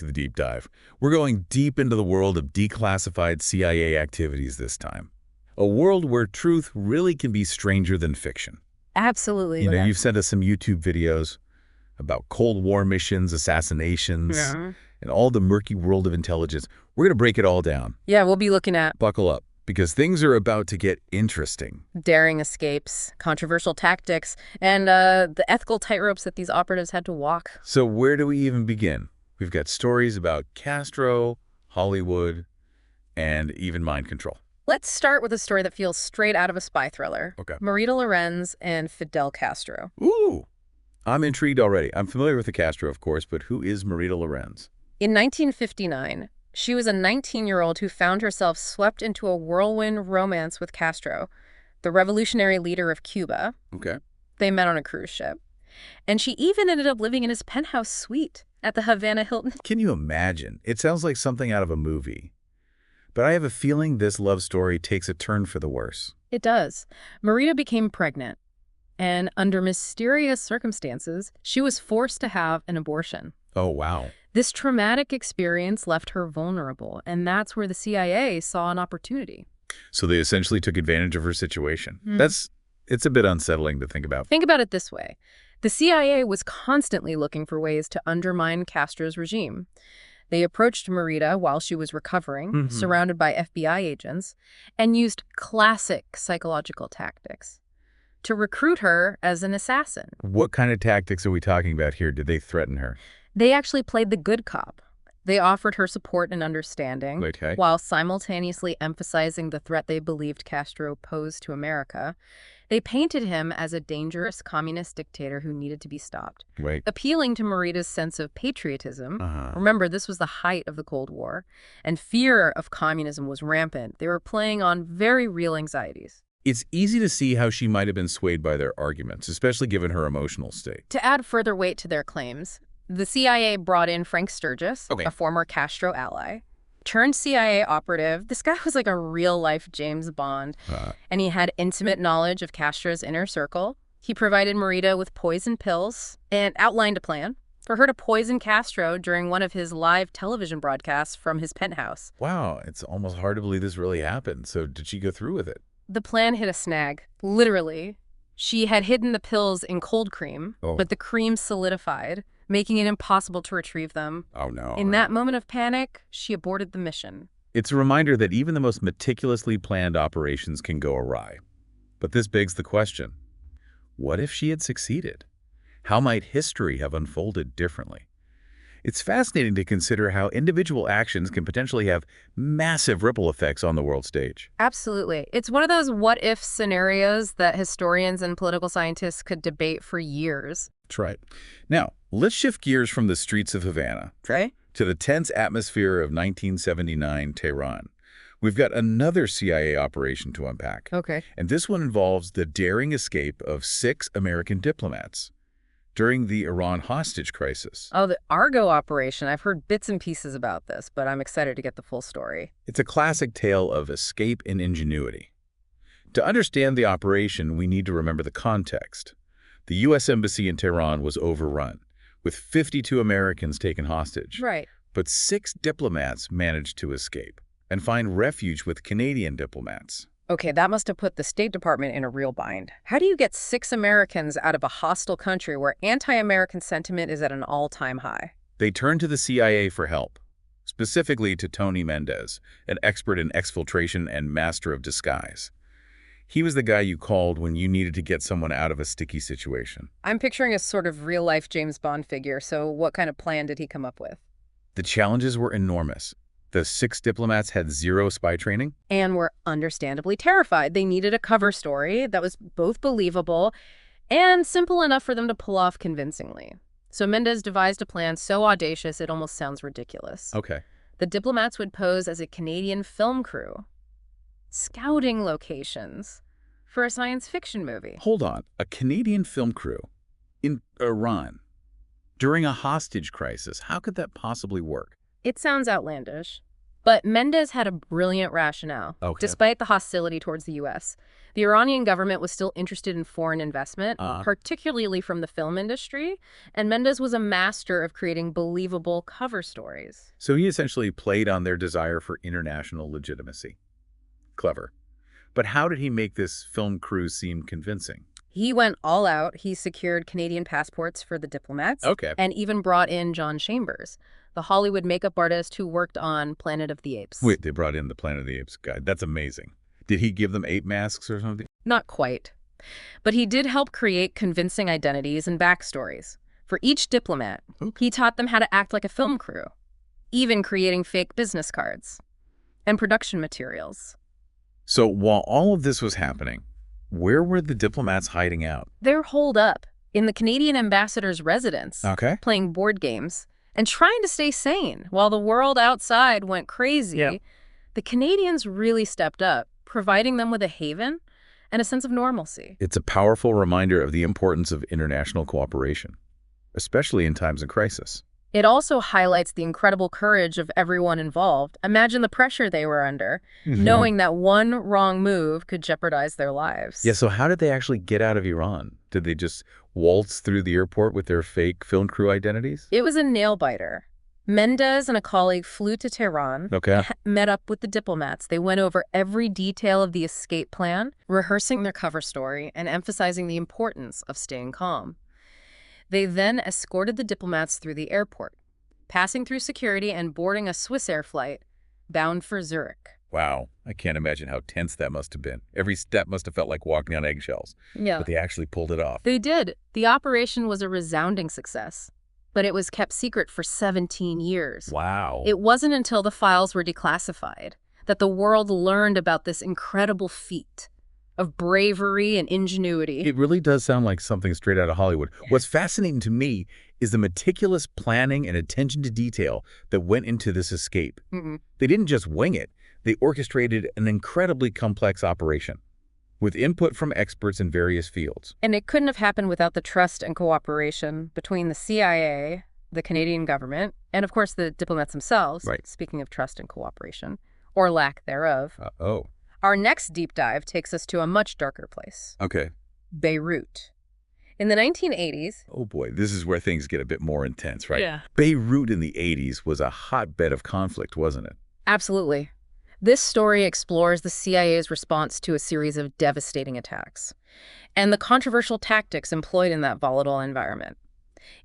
to the deep dive. We're going deep into the world of declassified CIA activities this time. A world where truth really can be stranger than fiction. Absolutely. You've sent us some YouTube videos about Cold War missions, assassinations, and all the murky world of intelligence. We're going to break it all down. Yeah, we'll be looking at Buckle up, because things are about to get interesting. daring escapes, controversial tactics, and the ethical tightropes that these operatives had to walk. So where do we even begin? We've got stories about Castro, Hollywood, and even mind control. Let's start with a story that feels straight out of a spy thriller. Okay. Marita Lorenz and Fidel Castro. Ooh, I'm intrigued already. I'm familiar with the Castro, of course, but who is Marita Lorenz? In 1959, she was a 19-year-old who found herself swept into a whirlwind romance with Castro, the revolutionary leader of Cuba. Okay. They met on a cruise ship. And she even ended up living in his penthouse suite at the Havana Hilton. Can you imagine? It sounds like something out of a movie. But I have a feeling this love story takes a turn for the worse. It does. Marita became pregnant, and under mysterious circumstances, she was forced to have an abortion. Oh, wow. This traumatic experience left her vulnerable, and that's where the CIA saw an opportunity. So they essentially took advantage of her situation. It's a bit unsettling to think about. Think about it this way. The CIA was constantly looking for ways to undermine Castro's regime. They approached Marita while she was recovering, surrounded by FBI agents, and used classic psychological tactics to recruit her as an assassin. What kind of tactics are we talking about here? Did they threaten her? They actually played the good cop. They offered her support and understanding, Okay. while simultaneously emphasizing the threat they believed Castro posed to America. They painted him as a dangerous communist dictator who needed to be stopped, Wait. appealing to Marita's sense of patriotism. Uh-huh. Remember, this was the height of the Cold War, and fear of communism was rampant. They were playing on very real anxieties. It's easy to see how she might have been swayed by their arguments, especially given her emotional state. To add further weight to their claims, the CIA brought in Frank Sturgis, Okay. a former Castro ally, turned CIA operative. This guy was like a real-life James Bond, and he had intimate knowledge of Castro's inner circle. He provided Marita with poison pills and outlined a plan for her to poison Castro during one of his live television broadcasts from his penthouse. Wow, it's almost hard to believe this really happened. So did she go through with it? The plan hit a snag, literally. She had hidden the pills in cold cream, but the cream solidified, making it impossible to retrieve them. Oh, no. In that moment of panic, she aborted the mission. It's a reminder that even the most meticulously planned operations can go awry. But this begs the question, what if she had succeeded? How might history have unfolded differently? It's fascinating to consider how individual actions can potentially have massive ripple effects on the world stage. Absolutely. It's one of those what-if scenarios that historians and political scientists could debate for years. That's right. Now, let's shift gears from the streets of Havana to the tense atmosphere of 1979 Tehran. We've got another CIA operation to unpack. Okay. And this one involves the daring escape of 6 American diplomats during the Iran hostage crisis. Oh, the Argo operation. I've heard bits and pieces about this, but I'm excited to get the full story. It's a classic tale of escape and ingenuity. To understand the operation, we need to remember the context. The U.S. Embassy in Tehran was overrun, with 52 Americans taken hostage. Right. But 6 diplomats managed to escape and find refuge with Canadian diplomats. Okay, that must have put the State Department in a real bind. How do you get 6 Americans out of a hostile country where anti-American sentiment is at an all-time high? They turned to the CIA for help, specifically to Tony Mendez, an expert in exfiltration and master of disguise. He was the guy you called when you needed to get someone out of a sticky situation. I'm picturing a sort of real-life James Bond figure, so what kind of plan did he come up with? The challenges were enormous. The 6 diplomats had 0 spy training. And were understandably terrified. They needed a cover story that was both believable and simple enough for them to pull off convincingly. So Mendez devised a plan so audacious it almost sounds ridiculous. Okay. The diplomats would pose as a Canadian film crew, scouting locations for a science fiction movie. Hold on. A Canadian film crew in Iran during a hostage crisis. How could that possibly work? It sounds outlandish, But Mendez had a brilliant rationale. Okay. Despite the hostility towards the U.S., the Iranian government was still interested in foreign investment, particularly from the film industry, and Mendez was a master of creating believable cover stories. So he essentially played on their desire for international legitimacy. Clever. But how did he make this film crew seem convincing? He went all out. He secured Canadian passports for the diplomats. Okay. And even brought in John Chambers, the Hollywood makeup artist who worked on Planet of the Apes. Wait, they brought in the Planet of the Apes guy. That's amazing. Did he give them ape masks or something? Not quite. But he did help create convincing identities and backstories. For each diplomat, he taught them how to act like a film crew, even creating fake business cards and production materials. So while all of this was happening, where were the diplomats hiding out? They're holed up in the Canadian ambassador's residence, playing board games and trying to stay sane while the world outside went crazy. Yep. The Canadians really stepped up, providing them with a haven and a sense of normalcy. It's a powerful reminder of the importance of international cooperation, especially in times of crisis. It also highlights the incredible courage of everyone involved. Imagine the pressure they were under, knowing that one wrong move could jeopardize their lives. Yeah, so how did they actually get out of Iran? Did they just waltz through the airport with their fake film crew identities? It was a nail-biter. Mendez and a colleague flew to Tehran, met up with the diplomats. They went over every detail of the escape plan, rehearsing their cover story and emphasizing the importance of staying calm. They then escorted the diplomats through the airport, passing through security and boarding a Swiss Air flight bound for Zurich. Wow, I can't imagine how tense that must have been. Every step must have felt like walking on eggshells. Yeah. But they actually pulled it off. They did. The operation was a resounding success, but it was kept secret for 17 years. Wow. It wasn't until the files were declassified that the world learned about this incredible feat of bravery and ingenuity. It really does sound like something straight out of Hollywood. What's fascinating to me is the meticulous planning and attention to detail that went into this escape. They didn't just wing it. They orchestrated an incredibly complex operation with input from experts in various fields. And it couldn't have happened without the trust and cooperation between the CIA, the Canadian government, and of course the diplomats themselves, speaking of trust and cooperation, or lack thereof. Our next deep dive takes us to a much darker place. Beirut. In the 1980s... Oh boy, this is where things get a bit more intense, right? Yeah. Beirut in the 80s was a hotbed of conflict, wasn't it? Absolutely. This story explores the CIA's response to a series of devastating attacks and the controversial tactics employed in that volatile environment.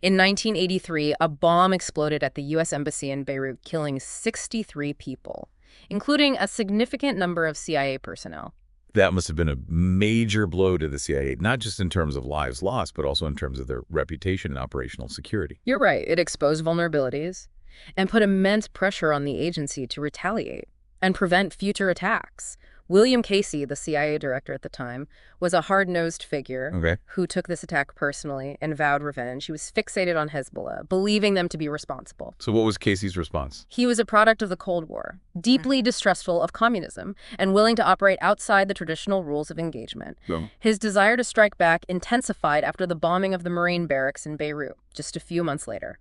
In 1983, a bomb exploded at the U.S. Embassy in Beirut, killing 63 people, including a significant number of CIA personnel. That must have been a major blow to the CIA, not just in terms of lives lost, but also in terms of their reputation and operational security. You're right. It exposed vulnerabilities and put immense pressure on the agency to retaliate and prevent future attacks. William Casey, the CIA director at the time, was a hard-nosed figure who took this attack personally and vowed revenge. He was fixated on Hezbollah, believing them to be responsible. So what was Casey's response? He was a product of the Cold War, deeply distrustful of communism and willing to operate outside the traditional rules of engagement. His desire to strike back intensified after the bombing of the Marine barracks in Beirut just a few months later.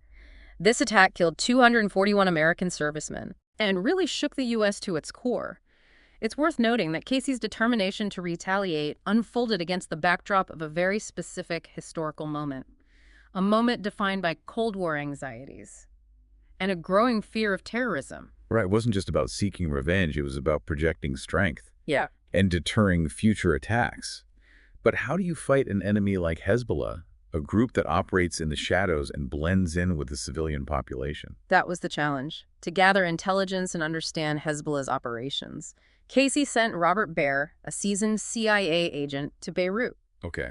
This attack killed 241 American servicemen and really shook the U.S. to its core. It's worth noting that Casey's determination to retaliate unfolded against the backdrop of a very specific historical moment, a moment defined by Cold War anxieties and a growing fear of terrorism. Right, it wasn't just about seeking revenge, it was about projecting strength. Yeah. And deterring future attacks. But how do you fight an enemy like Hezbollah, a group that operates in the shadows and blends in with the civilian population? That was the challenge, to gather intelligence and understand Hezbollah's operations. Casey sent Robert Baer, a seasoned CIA agent, to Beirut.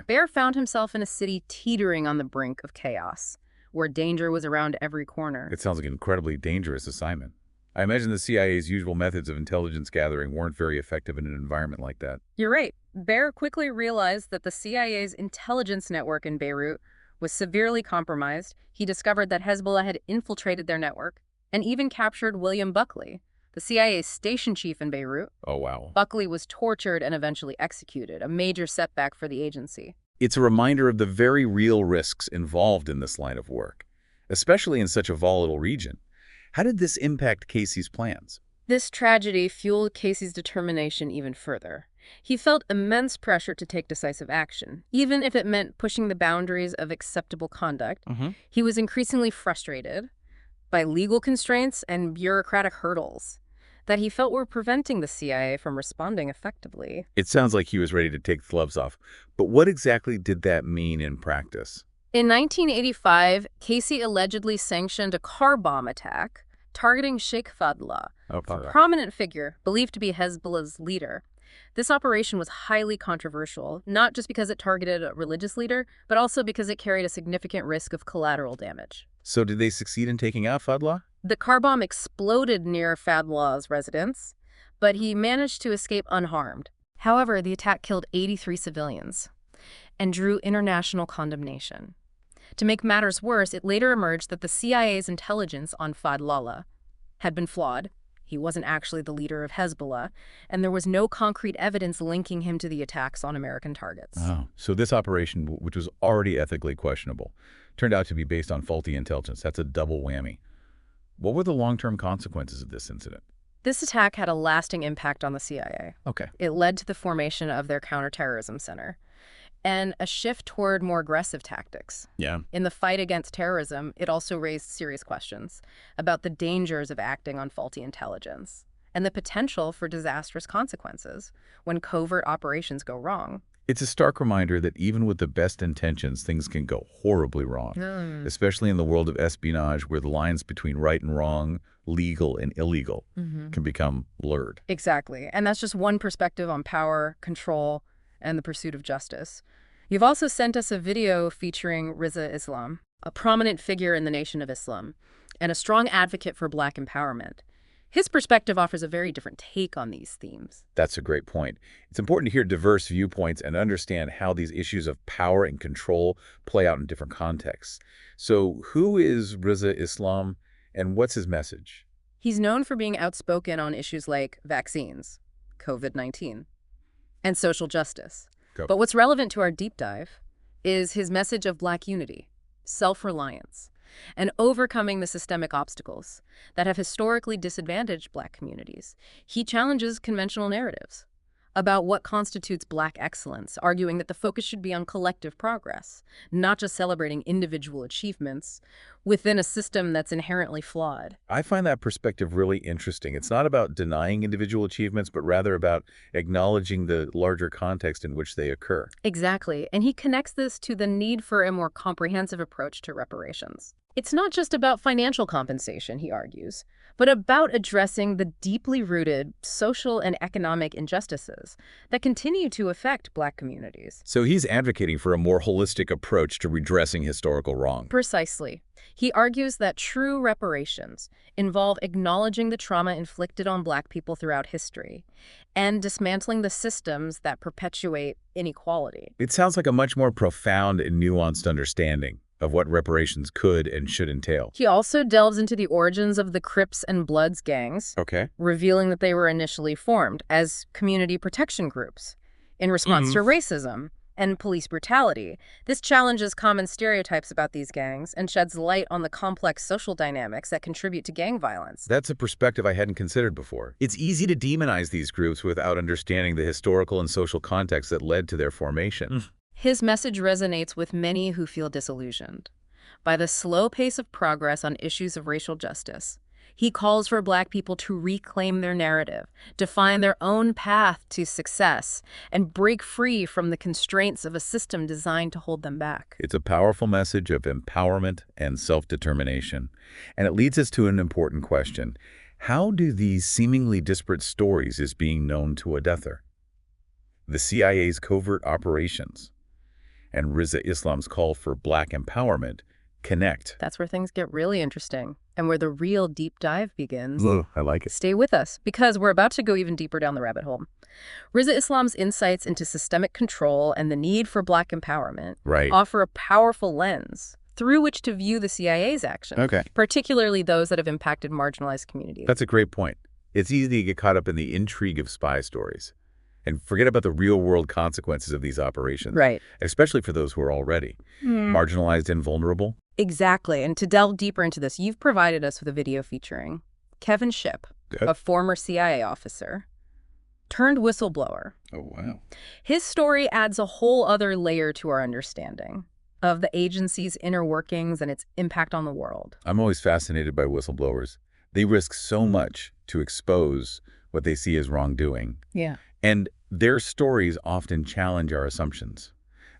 Baer found himself in a city teetering on the brink of chaos, where danger was around every corner. It sounds like an incredibly dangerous assignment. I imagine the CIA's usual methods of intelligence gathering weren't very effective in an environment like that. You're right. Baer quickly realized that the CIA's intelligence network in Beirut was severely compromised. He discovered that Hezbollah had infiltrated their network and even captured William Buckley, the CIA's station chief in Beirut. Oh, wow. Buckley was tortured and eventually executed, a major setback for the agency. It's a reminder of the very real risks involved in this line of work, especially in such a volatile region. How did this impact Casey's plans? This tragedy fueled Casey's determination even further. He felt immense pressure to take decisive action, even if it meant pushing the boundaries of acceptable conduct. He was increasingly frustrated by legal constraints and bureaucratic hurdles that he felt were preventing the CIA from responding effectively. It sounds like he was ready to take the gloves off. But what exactly did that mean in practice? In 1985, Casey allegedly sanctioned a car bomb attack targeting Sheikh Fadlallah, a prominent figure believed to be Hezbollah's leader. This operation was highly controversial, not just because it targeted a religious leader, but also because it carried a significant risk of collateral damage. So did they succeed in taking out Fadlallah? The car bomb exploded near Fadlallah's residence, but he managed to escape unharmed. However, the attack killed 83 civilians and drew international condemnation. To make matters worse, it later emerged that the CIA's intelligence on Fadlallah had been flawed. He wasn't actually the leader of Hezbollah, and there was no concrete evidence linking him to the attacks on American targets. Oh, so this operation, which was already ethically questionable, turned out to be based on faulty intelligence. That's a double whammy. What were the long-term consequences of this incident? This attack had a lasting impact on the CIA. Okay. It led to the formation of their counterterrorism center and a shift toward more aggressive tactics. Yeah. In the fight against terrorism, it also raised serious questions about the dangers of acting on faulty intelligence and the potential for disastrous consequences when covert operations go wrong. It's a stark reminder that even with the best intentions, things can go horribly wrong, especially in the world of espionage where the lines between right and wrong, legal and illegal, can become blurred. Exactly. And that's just one perspective on power, control, and the pursuit of justice. You've also sent us a video featuring Rizza Islam, a prominent figure in the Nation of Islam, and a strong advocate for Black empowerment. His perspective offers a very different take on these themes. That's a great point. It's important to hear diverse viewpoints and understand how these issues of power and control play out in different contexts. So who is Rizza Islam and what's his message? He's known for being outspoken on issues like vaccines, COVID-19, and social justice. But what's relevant to our deep dive is his message of Black unity, self-reliance, and overcoming the systemic obstacles that have historically disadvantaged Black communities. He challenges conventional narratives about what constitutes Black excellence, arguing that the focus should be on collective progress, not just celebrating individual achievements within a system that's inherently flawed. I find that perspective really interesting. It's not about denying individual achievements, but rather about acknowledging the larger context in which they occur. Exactly, and he connects this to the need for a more comprehensive approach to reparations. It's not just about financial compensation, he argues, but about addressing the deeply rooted social and economic injustices that continue to affect Black communities. So he's advocating for a more holistic approach to redressing historical wrong. Precisely. He argues that true reparations involve acknowledging the trauma inflicted on Black people throughout history and dismantling the systems that perpetuate inequality. It sounds like a much more profound and nuanced understanding of what reparations could and should entail. He also delves into the origins of the Crips and Bloods gangs, revealing that they were initially formed as community protection groups in response to racism and police brutality. This challenges common stereotypes about these gangs and sheds light on the complex social dynamics that contribute to gang violence. That's a perspective I hadn't considered before. It's easy to demonize these groups without understanding the historical and social context that led to their formation. His message resonates with many who feel disillusioned by the slow pace of progress on issues of racial justice. He calls for Black people to reclaim their narrative, define their own path to success, and break free from the constraints of a system designed to hold them back. It's a powerful message of empowerment and self-determination. And it leads us to an important question. How do these seemingly disparate stories is being known to a deather? The CIA's covert operations and Rizza Islam's call for Black empowerment connect. That's where things get really interesting and where the real deep dive begins. I like it. Stay with us because we're about to go even deeper down the rabbit hole. Rizza Islam's insights into systemic control and the need for Black empowerment offer a powerful lens through which to view the CIA's action, particularly those that have impacted marginalized communities. That's a great point. It's easy to get caught up in the intrigue of spy stories and forget about the real-world consequences of these operations, especially for those who are already marginalized and vulnerable. Exactly. And to delve deeper into this, you've provided us with a video featuring Kevin Shipp, Good. a former CIA officer, turned whistleblower. Oh, wow. His story adds a whole other layer to our understanding of the agency's inner workings and its impact on the world. I'm always fascinated by whistleblowers. They risk so much to expose what they see as wrongdoing. Yeah. And their stories often challenge our assumptions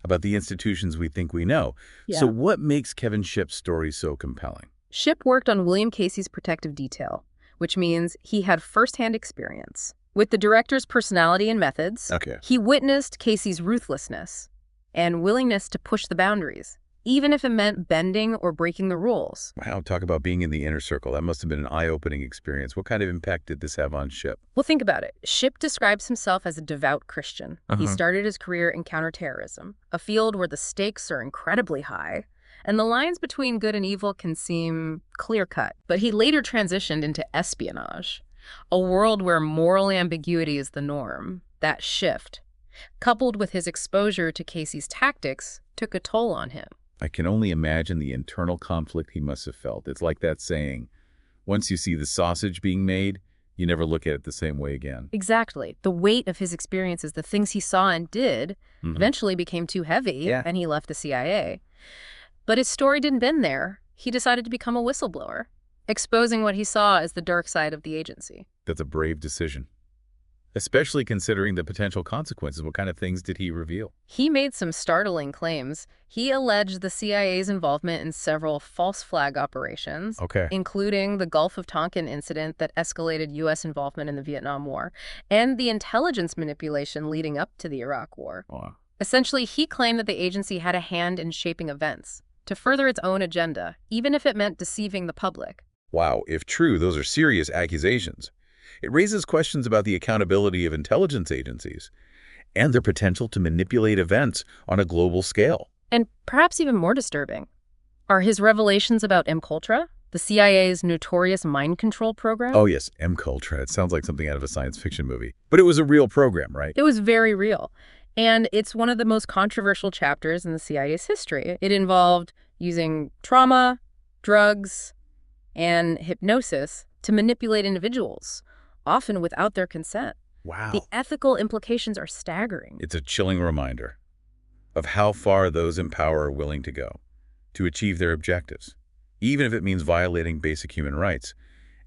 about the institutions we think we know. Yeah. So what makes Kevin Shipp's story so compelling? Shipp worked on William Casey's protective detail, which means he had firsthand experience with the director's personality and methods. Okay. He witnessed Casey's ruthlessness and willingness to push the boundaries, even if it meant bending or breaking the rules. Wow, talk about being in the inner circle. That must have been an eye-opening experience. What kind of impact did this have on Shipp? Well, think about it. Shipp describes himself as a devout Christian. He started his career in counterterrorism, a field where the stakes are incredibly high, and the lines between good and evil can seem clear-cut. But he later transitioned into espionage, a world where moral ambiguity is the norm. That shift, coupled with his exposure to Casey's tactics, took a toll on him. I can only imagine the internal conflict he must have felt. It's like that saying, once you see the sausage being made, you never look at it the same way again. Exactly. The weight of his experiences, the things he saw and did, eventually became too heavy, and he left the CIA. But his story didn't end there. He decided to become a whistleblower, exposing what he saw as the dark side of the agency. That's a brave decision, especially considering the potential consequences. What kind of things did he reveal? He made some startling claims. He alleged the CIA's involvement in several false flag operations, including the Gulf of Tonkin incident that escalated U.S. involvement in the Vietnam War, and the intelligence manipulation leading up to the Iraq War. Wow. Essentially, he claimed that the agency had a hand in shaping events to further its own agenda, even if it meant deceiving the public. Wow, if true, those are serious accusations. It raises questions about the accountability of intelligence agencies and their potential to manipulate events on a global scale. And perhaps even more disturbing are his revelations about MKUltra, the CIA's notorious mind control program. Oh yes, MKUltra. It sounds like something out of a science fiction movie. But it was a real program, right? It was very real. And it's one of the most controversial chapters in the CIA's history. It involved using trauma, drugs, and hypnosis to manipulate individuals, often without their consent. Wow. The ethical implications are staggering. It's a chilling reminder of how far those in power are willing to go to achieve their objectives, even if it means violating basic human rights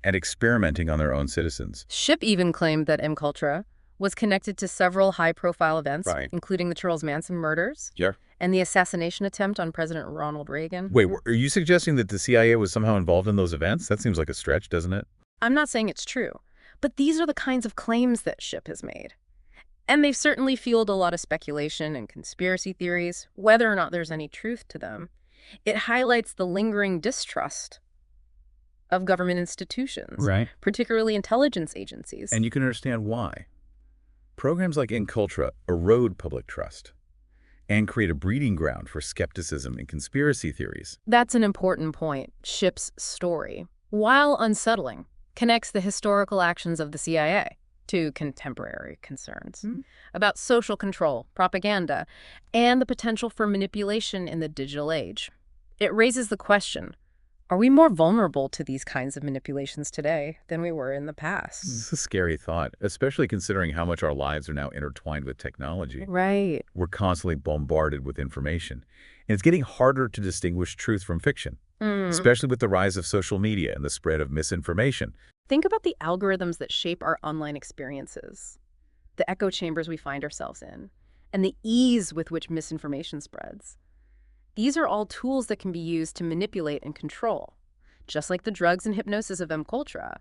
and experimenting on their own citizens. Shipp even claimed that MKUltra was connected to several high-profile events, including the Charles Manson murders and the assassination attempt on President Ronald Reagan. Wait, are you suggesting that the CIA was somehow involved in those events? That seems like a stretch, doesn't it? I'm not saying it's true, but these are the kinds of claims that Shipp has made. And they've certainly fueled a lot of speculation and conspiracy theories, whether or not there's any truth to them. It highlights the lingering distrust of government institutions, particularly intelligence agencies. And you can understand why. Programs like MKUltra erode public trust and create a breeding ground for skepticism and conspiracy theories. That's an important point. Shipp's story, while unsettling, connects the historical actions of the CIA to contemporary concerns about social control, propaganda, and the potential for manipulation in the digital age. It raises the question, are we more vulnerable to these kinds of manipulations today than we were in the past? It's a scary thought, especially considering how much our lives are now intertwined with technology. Right. We're constantly bombarded with information, and it's getting harder to distinguish truth from fiction, especially with the rise of social media and the spread of misinformation. Think about the algorithms that shape our online experiences, the echo chambers we find ourselves in, and the ease with which misinformation spreads. These are all tools that can be used to manipulate and control, just like the drugs and hypnosis of MKUltra,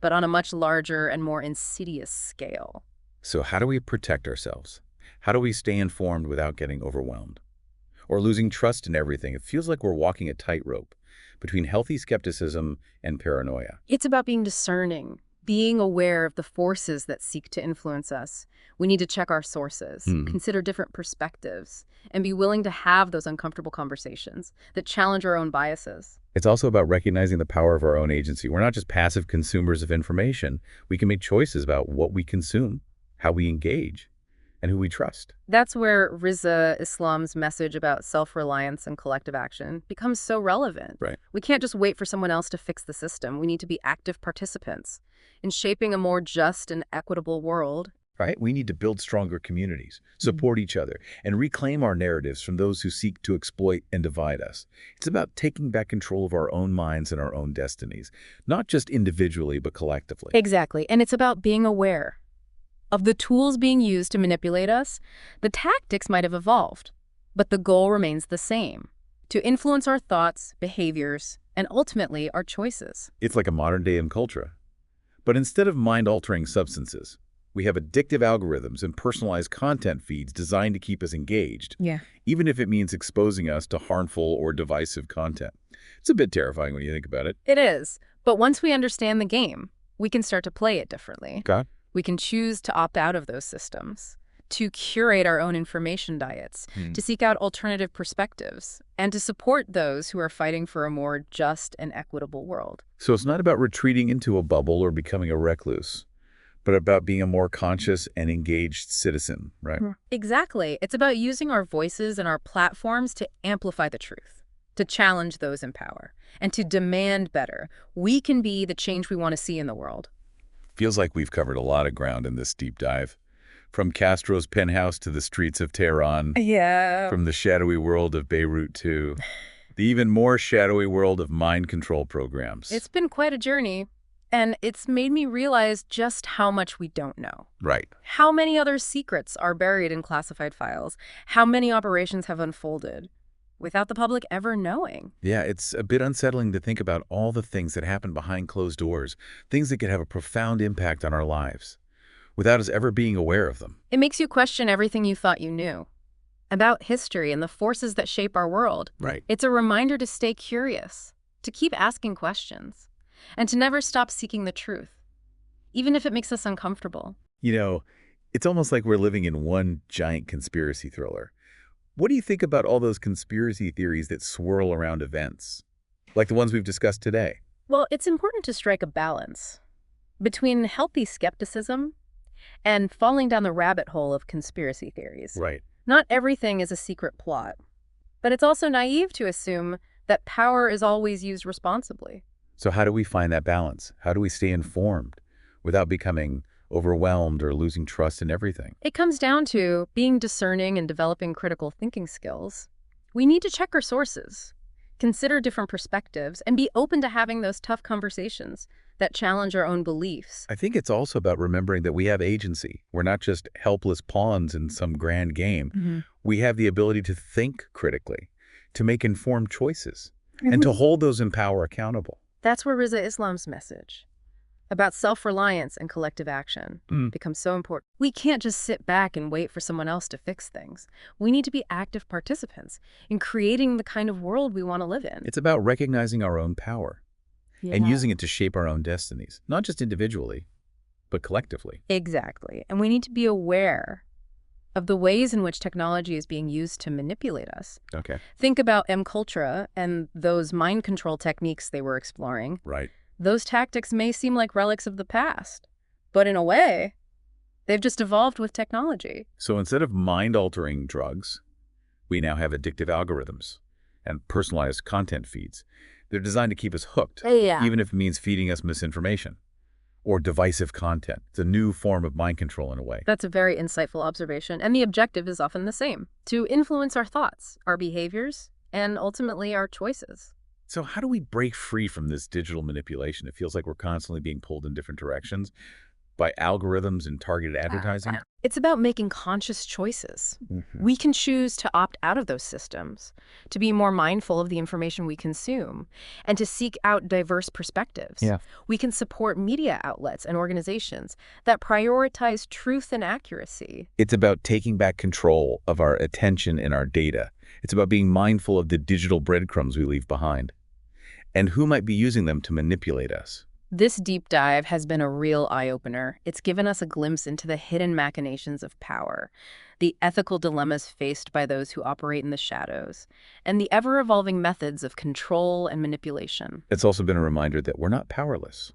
but on a much larger and more insidious scale. So how do we protect ourselves? How do we stay informed without getting overwhelmed? Or losing trust in everything? It feels like we're walking a tightrope between healthy skepticism and paranoia. It's about being discerning, being aware of the forces that seek to influence us. We need to check our sources, consider different perspectives, and be willing to have those uncomfortable conversations that challenge our own biases. It's also about recognizing the power of our own agency. We're not just passive consumers of information. We can make choices about what we consume, how we engage, and who we trust. That's where Rizza Islam's message about self-reliance and collective action becomes so relevant. Right. We can't just wait for someone else to fix the system. We need to be active participants in shaping a more just and equitable world. Right? We need to build stronger communities, support each other, and reclaim our narratives from those who seek to exploit and divide us. It's about taking back control of our own minds and our own destinies, not just individually, but collectively. Exactly. And it's about being aware of the tools being used to manipulate us. The tactics might have evolved, but the goal remains the same: to influence our thoughts, behaviors, and ultimately our choices. It's like a modern-day culture. But instead of mind-altering substances, we have addictive algorithms and personalized content feeds designed to keep us engaged, Yeah. even if it means exposing us to harmful or divisive content. It's a bit terrifying when you think about it. It is. But once we understand the game, we can start to play it differently. God? We can choose to opt out of those systems, to curate our own information diets, to seek out alternative perspectives, and to support those who are fighting for a more just and equitable world. So it's not about retreating into a bubble or becoming a recluse, but about being a more conscious and engaged citizen, right? Exactly. It's about using our voices and our platforms to amplify the truth, to challenge those in power, and to demand better. We can be the change we want to see in the world. Feels like we've covered a lot of ground in this deep dive. From Castro's penthouse to the streets of Tehran, Yeah. from the shadowy world of Beirut to the even more shadowy world of mind control programs. It's been quite a journey, and it's made me realize just how much we don't know. Right. How many other secrets are buried in classified files? How many operations have unfolded without the public ever knowing? Yeah, it's a bit unsettling to think about all the things that happen behind closed doors, things that could have a profound impact on our lives, without us ever being aware of them. It makes you question everything you thought you knew about history and the forces that shape our world. Right. It's a reminder to stay curious, to keep asking questions, and to never stop seeking the truth, even if it makes us uncomfortable. You know, it's almost like we're living in one giant conspiracy thriller. What do you think about all those conspiracy theories that swirl around events, like the ones we've discussed today? Well, it's important to strike a balance between healthy skepticism and falling down the rabbit hole of conspiracy theories. Right. Not everything is a secret plot, but it's also naive to assume that power is always used responsibly. So how do we find that balance? How do we stay informed without becoming overwhelmed or losing trust in everything? It comes down to being discerning and developing critical thinking skills. We need to check our sources, consider different perspectives, and be open to having those tough conversations that challenge our own beliefs. I think it's also about remembering that we have agency. We're not just helpless pawns in some grand game. We have the ability to think critically, to make informed choices, and to hold those in power accountable. That's where Rizza Islam's message about self-reliance and collective action becomes so important. We can't just sit back and wait for someone else to fix things. We need to be active participants in creating the kind of world we want to live in. It's about recognizing our own power and using it to shape our own destinies, not just individually, but collectively. Exactly. And we need to be aware of the ways in which technology is being used to manipulate us. Okay. Think about M-Cultura and those mind control techniques they were exploring. Right. Those tactics may seem like relics of the past, but in a way, they've just evolved with technology. So instead of mind-altering drugs, we now have addictive algorithms and personalized content feeds. They're designed to keep us hooked, even if it means feeding us misinformation or divisive content. It's a new form of mind control in a way. That's a very insightful observation, and the objective is often the same: to influence our thoughts, our behaviors, and ultimately our choices. So how do we break free from this digital manipulation? It feels like we're constantly being pulled in different directions by algorithms and targeted advertising. It's about making conscious choices. We can choose to opt out of those systems, to be more mindful of the information we consume, and to seek out diverse perspectives. We can support media outlets and organizations that prioritize truth and accuracy. It's about taking back control of our attention and our data. It's about being mindful of the digital breadcrumbs we leave behind and who might be using them to manipulate us. This deep dive has been a real eye-opener. It's given us a glimpse into the hidden machinations of power, the ethical dilemmas faced by those who operate in the shadows, and the ever-evolving methods of control and manipulation. It's also been a reminder that we're not powerless.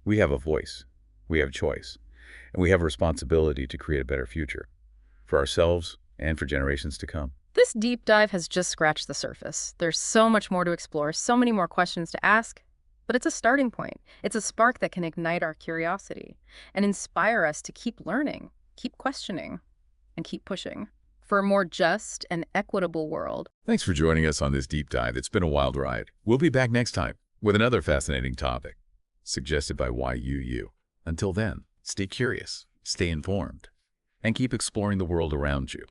We have a voice, we have choice, and we have a responsibility to create a better future. for ourselves and for generations to come. This deep dive has just scratched the surface. There's so much more to explore, so many more questions to ask, but it's a starting point. It's a spark that can ignite our curiosity and inspire us to keep learning, keep questioning, and keep pushing for a more just and equitable world. Thanks for joining us on this deep dive. It's been a wild ride. We'll be back next time with another fascinating topic suggested by YUU. Until then, stay curious, stay informed, and keep exploring the world around you.